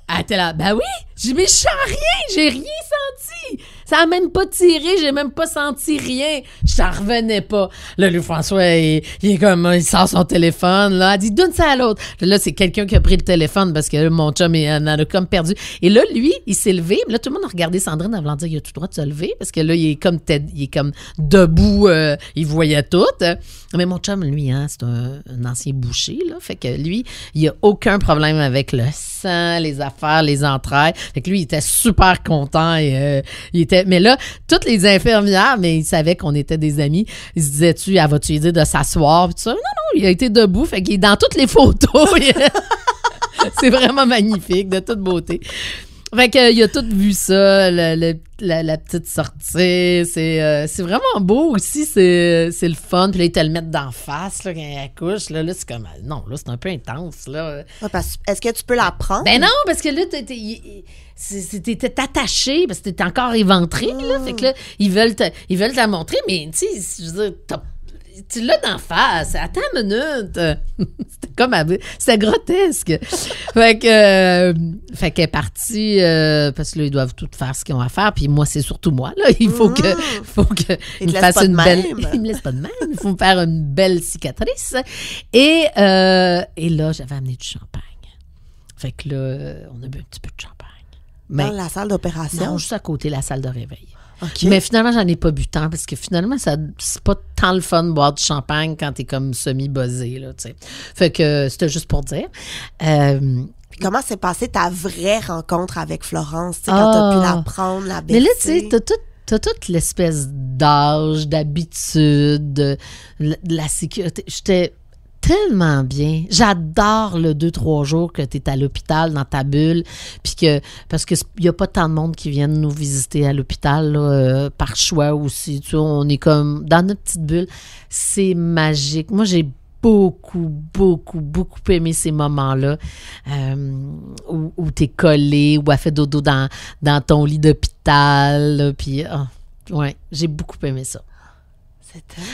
[SPEAKER 3] Elle était là, ben oui. J'ai dit, mais je sens rien, j'ai rien senti. Ça a même pas tiré, j'ai même pas senti rien. Je t'en revenais pas. Là, Louis-François, il est comme, il sort son téléphone, là. Elle dit, donne ça à l'autre. Là, c'est quelqu'un qui a pris le téléphone parce que là, mon chum, il en a comme perdu. Et là, lui, il s'est levé. Mais là, tout le monde a regardé Sandrine en voulant dire, il a tout le droit de se lever parce que là, il est comme debout, il voyait tout. Mais mon chum, lui, hein, c'est un ancien boucher, là. Fait que lui, il a aucun problème avec le sang, les affaires, les entrailles. Fait que lui, il était super content et mais là, toutes les infirmières, mais ils savaient qu'on était des amis, ils se disaient, vas-tu lui dire de s'asseoir? Puis tout ça. Non, il a été debout, fait qu'il est dans toutes les photos. C'est vraiment magnifique, de toute beauté. Fait qu'il a tout vu ça, la petite sortie. C'est vraiment beau aussi, c'est le fun. Puis là, ils te le mettent d'en face là, quand elle accouche. Là, c'est comme, non, là, c'est un peu intense. Là.
[SPEAKER 1] Ouais, est-ce que tu peux la prendre?
[SPEAKER 3] Ben non, parce que là, t'étais attaché, parce que t'étais encore éventré. Là, fait que là, ils veulent te la montrer, mais tu sais, je veux dire, tu l'as d'en face. Attends une minute. C'était grotesque. Fait qu'elle est partie parce que là, ils doivent tout faire ce qu'ils ont à faire. Puis moi, c'est surtout moi. Là. Il faut que
[SPEAKER 1] ils me fassent une belle.
[SPEAKER 3] Ils me laissent pas de même. Il faut me faire une belle cicatrice. Et là, j'avais amené du champagne. Fait que là, on a bu un petit peu de champagne.
[SPEAKER 1] Dans la salle d'opération?
[SPEAKER 3] Non, juste à côté, la salle de réveil.
[SPEAKER 1] OK.
[SPEAKER 3] Mais finalement, j'en ai pas bu tant parce que finalement, c'est pas tant le fun de boire du champagne quand t'es comme semi-buzzé, là, tu sais. Fait que c'était juste pour dire.
[SPEAKER 1] Puis comment s'est passée ta vraie rencontre avec Florence, tu sais, quand t'as pu la prendre, la
[SPEAKER 3] Mais
[SPEAKER 1] bercer?
[SPEAKER 3] là, tu sais, t'as toute l'espèce d'âge, d'habitude, de la sécurité. J'étais tellement bien. J'adore le 2-3 jours que tu es à l'hôpital dans ta bulle, puis parce qu'il n'y a pas tant de monde qui viennent nous visiter à l'hôpital là, par choix aussi. Tu vois, on est comme dans notre petite bulle. C'est magique. Moi, j'ai beaucoup aimé ces moments-là où tu es collé, où elle fait dodo dans ton lit d'hôpital. Là, puis, ouais, j'ai beaucoup aimé ça.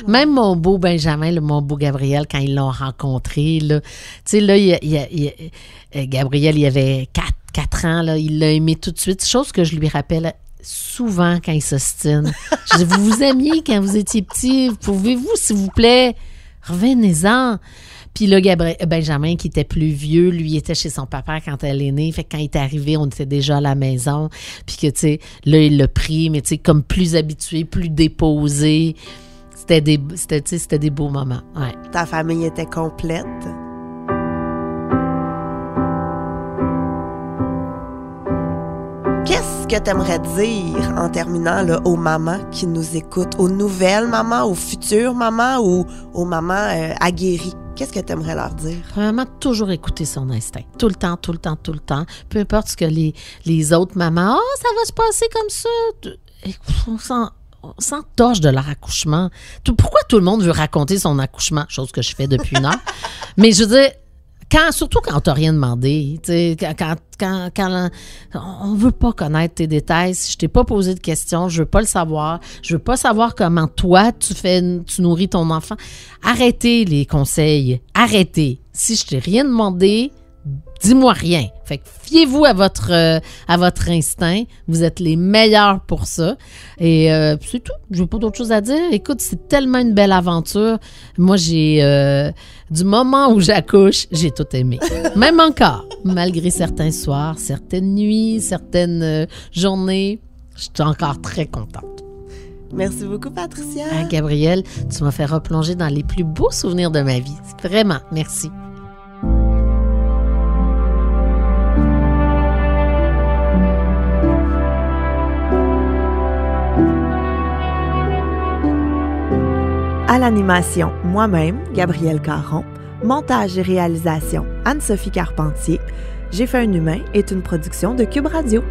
[SPEAKER 3] Même mon beau Benjamin, mon beau Gabriel, quand ils l'ont rencontré, là, tu sais, là, Gabriel, il avait 4 ans, là, il l'a aimé tout de suite, chose que je lui rappelle souvent quand il s'ostine. Je dis, vous vous aimiez quand vous étiez petit, pouvez-vous, s'il vous plaît, revenez-en. Puis là, Benjamin, qui était plus vieux, lui, était chez son papa quand elle est née. Fait que quand il est arrivé, on était déjà à la maison. Puis que, tu sais, là, il l'a pris, mais tu sais, comme plus habitué, plus déposé. C'était des beaux moments, ouais.
[SPEAKER 1] Ta famille était complète. Qu'est-ce que tu aimerais dire en terminant là, aux mamans qui nous écoutent, aux nouvelles mamans, aux futures mamans ou aux mamans aguerries? Qu'est-ce que tu aimerais leur dire?
[SPEAKER 3] Premièrement, toujours écouter son instinct. Tout le temps. Peu importe ce que les autres mamans, « ça va se passer comme ça. » On s'entorche de leur accouchement. Pourquoi tout le monde veut raconter son accouchement? Chose que je fais depuis une heure. Mais je veux dire, surtout quand on t'a rien demandé, tu sais, quand on veut pas connaître tes détails. Si je t'ai pas posé de questions, je veux pas le savoir. Je veux pas savoir comment toi, tu nourris ton enfant. Arrêtez les conseils. Arrêtez. Si je t'ai rien demandé, dis-moi rien. Fait que fiez-vous à votre instinct. Vous êtes les meilleurs pour ça. Et c'est tout. Je n'ai pas d'autre chose à dire. Écoute, c'est tellement une belle aventure. Moi, du moment où j'accouche, j'ai tout aimé. Même encore, malgré certains soirs, certaines nuits, certaines journées, je suis encore très contente.
[SPEAKER 1] Merci beaucoup, Patricia.
[SPEAKER 3] Gabrielle, tu m'as fait replonger dans les plus beaux souvenirs de ma vie. Vraiment, merci.
[SPEAKER 1] À l'animation, moi-même, Gabrielle Caron. Montage et réalisation, Anne-Sophie Carpentier. J'ai fait un humain est une production de Cube Radio.